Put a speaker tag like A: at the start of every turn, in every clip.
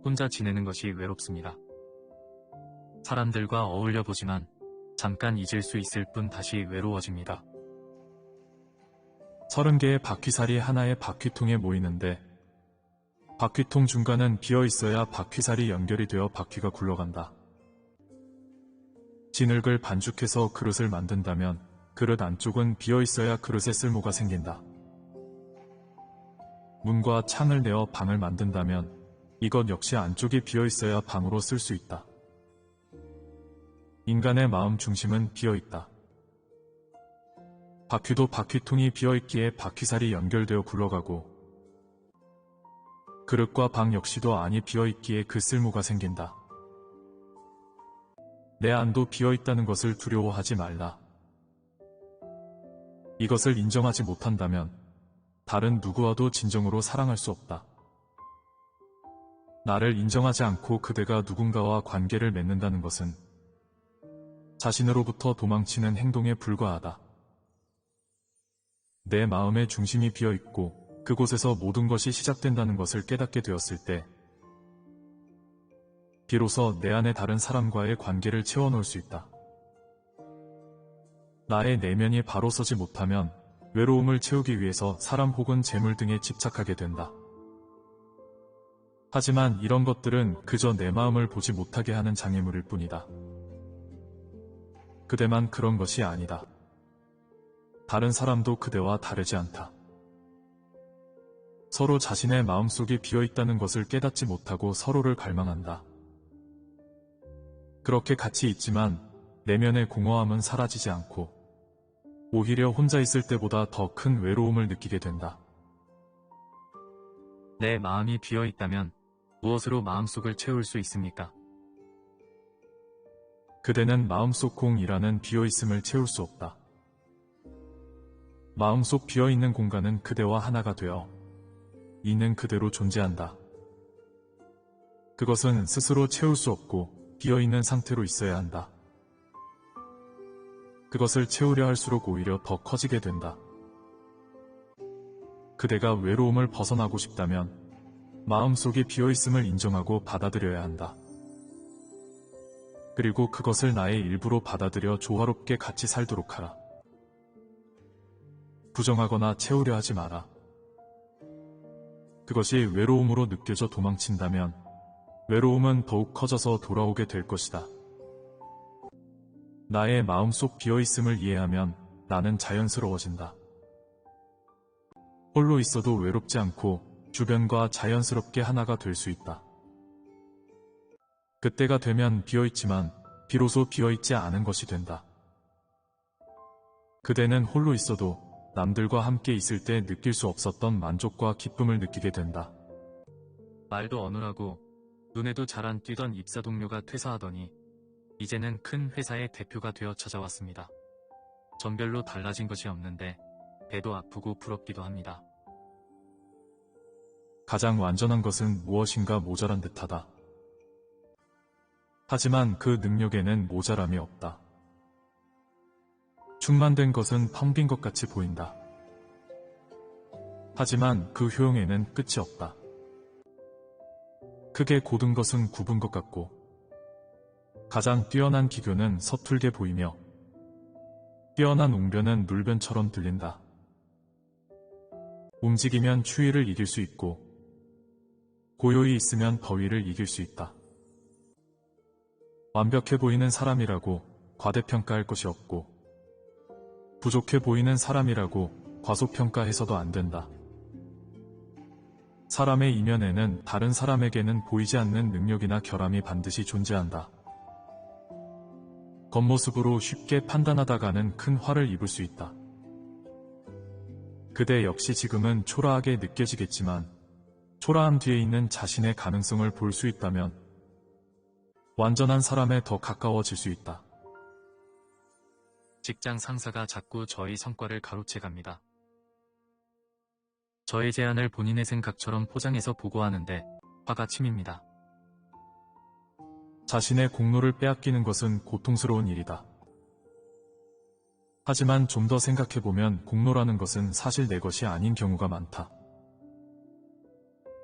A: 혼자 지내는 것이 외롭습니다. 사람들과 어울려 보지만 잠깐 잊을 수 있을 뿐 다시 외로워집니다.
B: 30개의 바퀴살이 하나의 바퀴통에 모이는데 바퀴통 중간은 비어 있어야 바퀴살이 연결이 되어 바퀴가 굴러간다. 진흙을 반죽해서 그릇을 만든다면 그릇 안쪽은 비어 있어야 그릇에 쓸모가 생긴다. 문과 창을 내어 방을 만든다면 이것 역시 안쪽이 비어 있어야 방으로 쓸 수 있다. 인간의 마음 중심은 비어 있다. 바퀴도 바퀴통이 비어 있기에 바퀴살이 연결되어 굴러가고 그릇과 방 역시도 안이 비어 있기에 그 쓸모가 생긴다. 내 안도 비어 있다는 것을 두려워하지 말라. 이것을 인정하지 못한다면 다른 누구와도 진정으로 사랑할 수 없다. 나를 인정하지 않고 그대가 누군가와 관계를 맺는다는 것은 자신으로부터 도망치는 행동에 불과하다. 내 마음의 중심이 비어 있고 그곳에서 모든 것이 시작된다는 것을 깨닫게 되었을 때 비로소 내 안에 다른 사람과의 관계를 채워넣을 수 있다. 나의 내면이 바로 서지 못하면 외로움을 채우기 위해서 사람 혹은 재물 등에 집착하게 된다. 하지만 이런 것들은 그저 내 마음을 보지 못하게 하는 장애물일 뿐이다. 그대만 그런 것이 아니다. 다른 사람도 그대와 다르지 않다. 서로 자신의 마음속이 비어있다는 것을 깨닫지 못하고 서로를 갈망한다. 그렇게 같이 있지만 내면의 공허함은 사라지지 않고 오히려 혼자 있을 때보다 더 큰 외로움을 느끼게 된다.
A: 내 마음이 비어 있다면 무엇으로 마음속을 채울 수 있습니까?
B: 그대는 마음속 공이라는 비어있음을 채울 수 없다. 마음속 비어있는 공간은 그대와 하나가 되어 있는 그대로 존재한다. 그것은 스스로 채울 수 없고 비어있는 상태로 있어야 한다. 그것을 채우려 할수록 오히려 더 커지게 된다. 그대가 외로움을 벗어나고 싶다면 마음속이 비어있음을 인정하고 받아들여야 한다. 그리고 그것을 나의 일부로 받아들여 조화롭게 같이 살도록 하라. 부정하거나 채우려 하지 마라. 그것이 외로움으로 느껴져 도망친다면 외로움은 더욱 커져서 돌아오게 될 것이다. 나의 마음속 비어있음을 이해하면 나는 자연스러워진다. 홀로 있어도 외롭지 않고 주변과 자연스럽게 하나가 될 수 있다. 그때가 되면 비어있지만 비로소 비어있지 않은 것이 된다. 그대는 홀로 있어도 남들과 함께 있을 때 느낄 수 없었던 만족과 기쁨을 느끼게 된다.
A: 말도 어눌하고 눈에도 잘 안 띄던 입사 동료가 퇴사하더니 이제는 큰 회사의 대표가 되어 찾아왔습니다. 전 별로 달라진 것이 없는데 배도 아프고 부럽기도 합니다.
B: 가장 완전한 것은 무엇인가 모자란 듯하다. 하지만 그 능력에는 모자람이 없다. 충만된 것은 텅 빈 것 같이 보인다. 하지만 그 효용에는 끝이 없다. 크게 고든 것은 굽은 것 같고 가장 뛰어난 기교는 서툴게 보이며 뛰어난 웅변은 눌변처럼 들린다. 움직이면 추위를 이길 수 있고 고요히 있으면 더위를 이길 수 있다. 완벽해 보이는 사람이라고 과대평가할 것이 없고 부족해 보이는 사람이라고 과소평가해서도 안 된다. 사람의 이면에는 다른 사람에게는 보이지 않는 능력이나 결함이 반드시 존재한다. 겉모습으로 쉽게 판단하다가는 큰 화를 입을 수 있다. 그대 역시 지금은 초라하게 느껴지겠지만 초라함 뒤에 있는 자신의 가능성을 볼 수 있다면 완전한 사람에 더 가까워질 수 있다.
A: 직장 상사가 자꾸 저희 성과를 가로채 갑니다. 저의 제안을 본인의 생각처럼 포장해서 보고하는데 화가 치밉니다.
B: 자신의 공로를 빼앗기는 것은 고통스러운 일이다. 하지만 좀 더 생각해보면 공로라는 것은 사실 내 것이 아닌 경우가 많다.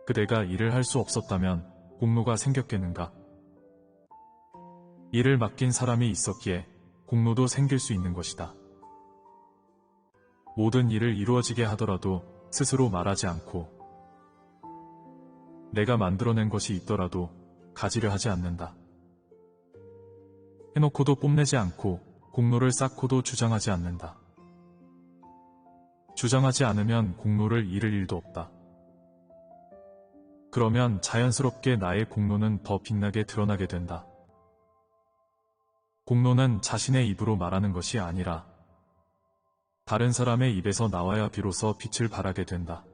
B: 그대가 일을 할 수 없었다면 공로가 생겼겠는가? 일을 맡긴 사람이 있었기에 공로도 생길 수 있는 것이다. 모든 일을 이루어지게 하더라도 스스로 말하지 않고 내가 만들어낸 것이 있더라도 가지려 하지 않는다. 해놓고도 뽐내지 않고 공로를 쌓고도 주장하지 않는다. 주장하지 않으면 공로를 잃을 일도 없다. 그러면 자연스럽게 나의 공로는 더 빛나게 드러나게 된다. 공로는 자신의 입으로 말하는 것이 아니라 다른 사람의 입에서 나와야 비로소 빛을 발하게 된다.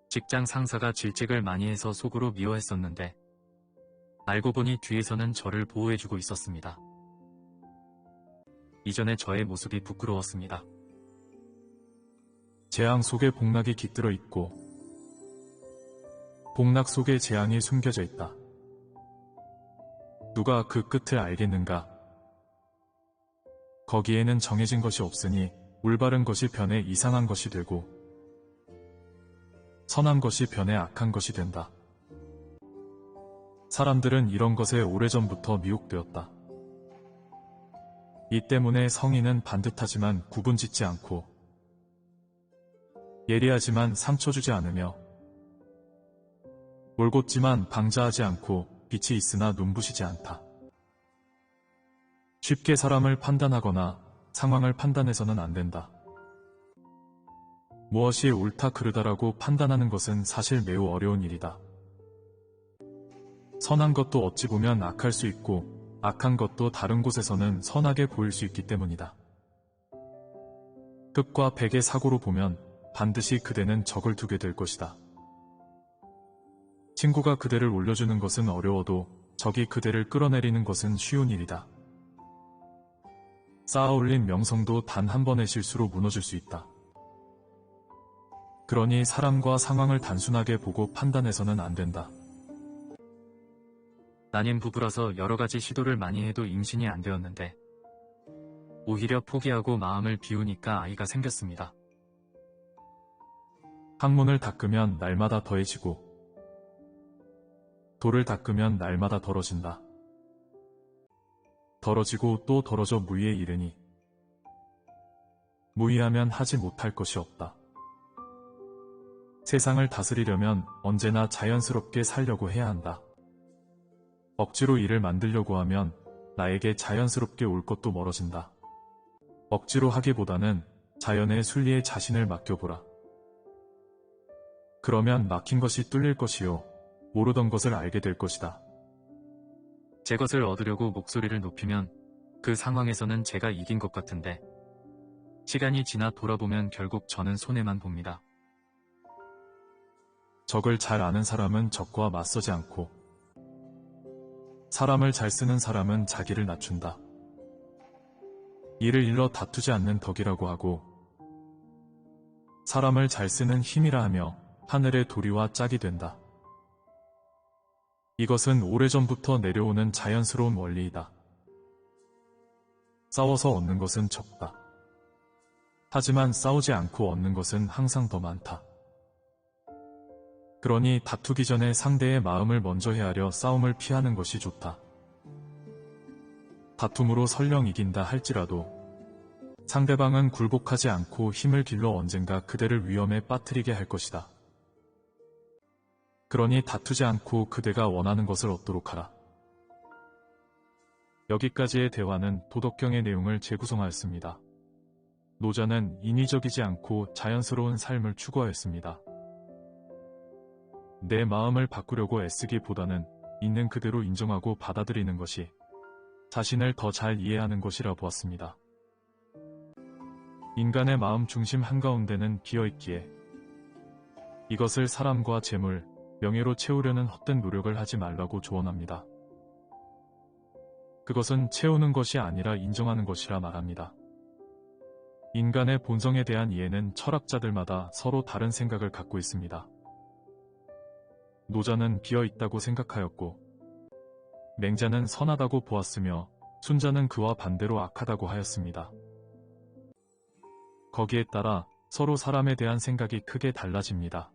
A: 직장 상사가 질책을 많이 해서 속으로 미워했었는데 알고 보니 뒤에서는 저를 보호해주고 있었습니다. 이전의 저의 모습이 부끄러웠습니다.
B: 재앙 속에 복락이 깃들어 있고 복락 속에 재앙이 숨겨져 있다. 누가 그 끝을 알겠는가? 거기에는 정해진 것이 없으니 올바른 것이 변해 이상한 것이 되고 선한 것이 변해 악한 것이 된다. 사람들은 이런 것에 오래전부터 미혹되었다. 이 때문에 성인은 반듯하지만 구분짓지 않고 예리하지만 상처 주지 않으며 올곧지만 방자하지 않고 빛이 있으나 눈부시지 않다. 쉽게 사람을 판단하거나 상황을 판단해서는 안 된다. 무엇이 옳다 그르다라고 판단하는 것은 사실 매우 어려운 일이다. 선한 것도 어찌 보면 악할 수 있고 악한 것도 다른 곳에서는 선하게 보일 수 있기 때문이다. 흑과 백의 사고로 보면 반드시 그대는 적을 두게 될 것이다. 친구가 그대를 올려주는 것은 어려워도 적이 그대를 끌어내리는 것은 쉬운 일이다. 쌓아올린 명성도 단 한 번의 실수로 무너질 수 있다. 그러니 사람과 상황을 단순하게 보고 판단해서는 안 된다.
A: 난임 부부라서 여러 가지 시도를 많이 해도 임신이 안 되었는데 오히려 포기하고 마음을 비우니까 아이가 생겼습니다.
B: 항문을 닦으면 날마다 더해지고 돌을 닦으면 날마다 덜어진다. 덜어지고 또 덜어져 무의에 이르니 무의하면 하지 못할 것이 없다. 세상을 다스리려면 언제나 자연스럽게 살려고 해야 한다. 억지로 일을 만들려고 하면 나에게 자연스럽게 올 것도 멀어진다. 억지로 하기보다는 자연의 순리에 자신을 맡겨보라. 그러면 막힌 것이 뚫릴 것이요 모르던 것을 알게 될 것이다.
A: 제 것을 얻으려고 목소리를 높이면 그 상황에서는 제가 이긴 것 같은데 시간이 지나 돌아보면 결국 저는 손해만 봅니다.
B: 적을 잘 아는 사람은 적과 맞서지 않고 사람을 잘 쓰는 사람은 자기를 낮춘다. 이를 일러 다투지 않는 덕이라고 하고 사람을 잘 쓰는 힘이라 하며 하늘의 도리와 짝이 된다. 이것은 오래전부터 내려오는 자연스러운 원리이다. 싸워서 얻는 것은 적다. 하지만 싸우지 않고 얻는 것은 항상 더 많다. 그러니 다투기 전에 상대의 마음을 먼저 헤아려 싸움을 피하는 것이 좋다. 다툼으로 설령 이긴다 할지라도 상대방은 굴복하지 않고 힘을 길러 언젠가 그대를 위험에 빠뜨리게 할 것이다. 그러니 다투지 않고 그대가 원하는 것을 얻도록 하라. 여기까지의 대화는 도덕경의 내용을 재구성하였습니다. 노자는 인위적이지 않고 자연스러운 삶을 추구하였습니다. 내 마음을 바꾸려고 애쓰기보다는 있는 그대로 인정하고 받아들이는 것이 자신을 더 잘 이해하는 것이라 보았습니다. 인간의 마음 중심 한가운데는 비어있기에 이것을 사람과 재물, 명예로 채우려는 헛된 노력을 하지 말라고 조언합니다. 그것은 채우는 것이 아니라 인정하는 것이라 말합니다. 인간의 본성에 대한 이해는 철학자들마다 서로 다른 생각을 갖고 있습니다. 노자는 비어있다고 생각하였고 맹자는 선하다고 보았으며 순자는 그와 반대로 악하다고 하였습니다. 거기에 따라 서로 사람에 대한 생각이 크게 달라집니다.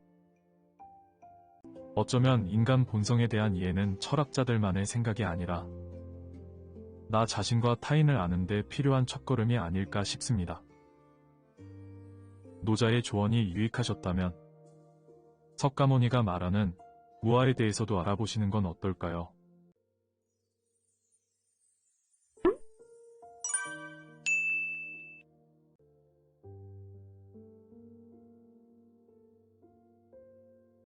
B: 어쩌면 인간 본성에 대한 이해는 철학자들만의 생각이 아니라 나 자신과 타인을 아는데 필요한 첫걸음이 아닐까 싶습니다. 노자의 조언이 유익하셨다면 석가모니가 말하는 무아에 대해서도 알아보시는 건 어떨까요?